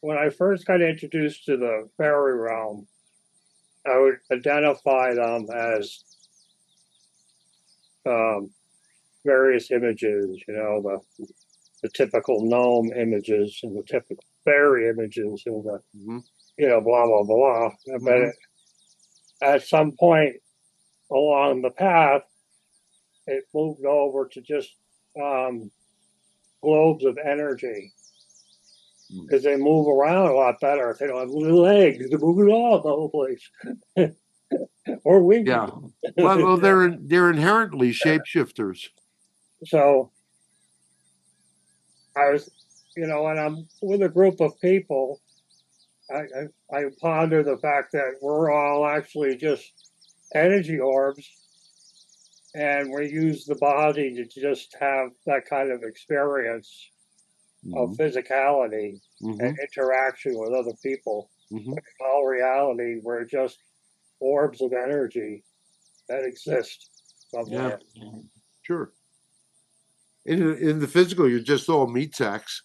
when I first got introduced to the fairy realm, I would identify them as um, various images, the typical gnome images and the typical fairy images and the, Mm-hmm. blah, blah, blah. Mm-hmm. But at some point along the path, it moved over to just um, globes of energy because they move around a lot better. They don't have little legs; they're moving all over the place, or Yeah. winky. Well, they're inherently shapeshifters. So I was, when I'm with a group of people, I ponder the fact that we're all actually just energy orbs, and we use the body to just have that kind of experience of Mm-hmm. physicality and Mm-hmm. interaction with other people. Mm-hmm. But in all reality, we're just orbs of energy that exist Yeah, somewhere. sure. In the physical, you're just all meat sacks.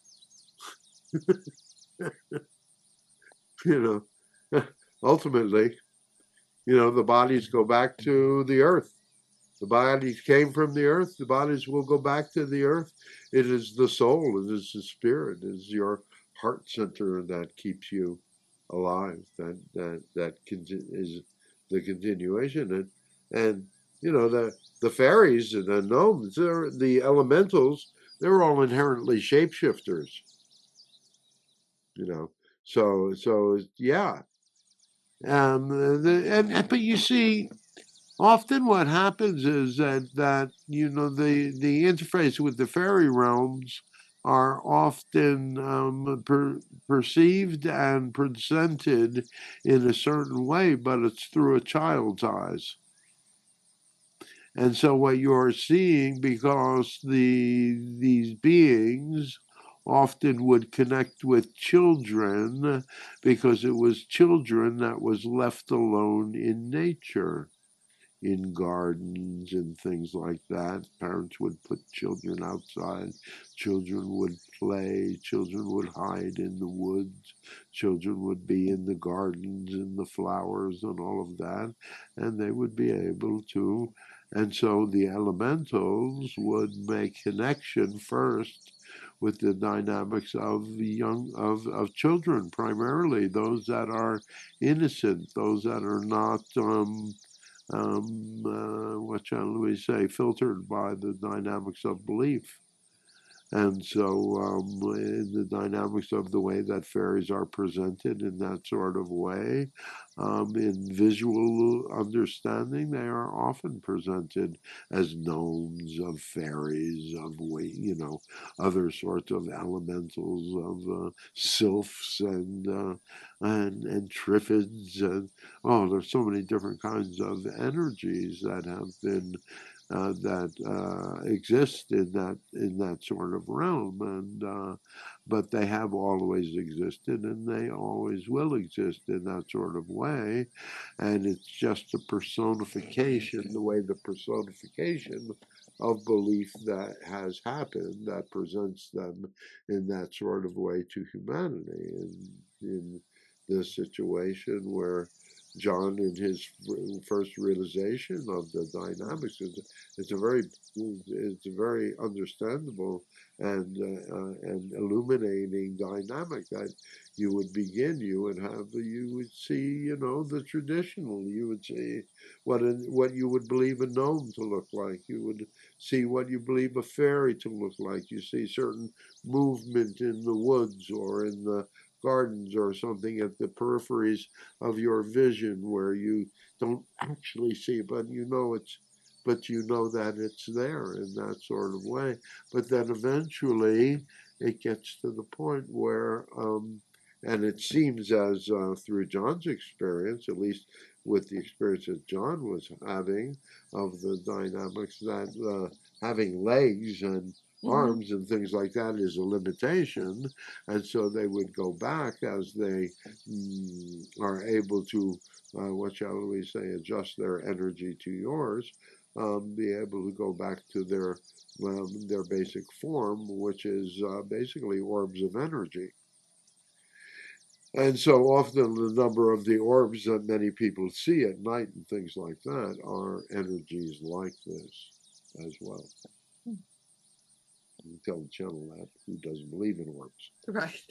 you know, ultimately, the bodies go back to the earth. The bodies came from the earth. The bodies will go back to the earth. It is the soul. It is the spirit. It is your heart center that keeps you alive. Is the continuation. And the fairies and the gnomes, the elementals. They're all inherently shapeshifters. You know, so yeah. But you see, often what happens is that the interface with the fairy realms are often perceived and presented in a certain way, but it's through a child's eyes. And so what you're seeing, because these beings often would connect with children, because it was children that was left alone in nature, in gardens and things like that. Parents would put children outside. Children would play. Children would hide in the woods. Children would be in the gardens and the flowers and all of that. And they would be able to. And so the elementals would make connection first with the dynamics of of children, primarily those that are innocent, those that are not what shall we say, filtered by the dynamics of belief. And so, in the dynamics of the way that fairies are presented in that sort of way, in visual understanding, they are often presented as gnomes, of fairies, other sorts of elementals, of sylphs and triffids, and there's so many different kinds of energies that have been that exist in that sort of realm, and but they have always existed, and they always will exist in that sort of way, and it's just a personification, the way the personification of belief that has happened that presents them in that sort of way to humanity, and in this situation where John, in his first realization of the dynamics, it's a very it's a very understandable and illuminating dynamic that you would see, the traditional, you would see what you would believe a gnome to look like, you would see what you believe a fairy to look like, you see certain movement in the woods or in the gardens or something at the peripheries of your vision where you don't actually see, but you know that it's there in that sort of way. But then eventually it gets to the point where, and it seems as through John's experience, at least with the experience that John was having of the dynamics, that having legs and arms and things like that is a limitation, and so they would go back as they are able to, what shall we say, adjust their energy to yours, be able to go back to their basic form, which is basically orbs of energy. And so often the number of the orbs that many people see at night and things like that are energies like this as well. You tell the channel that who doesn't believe in orbs. Right.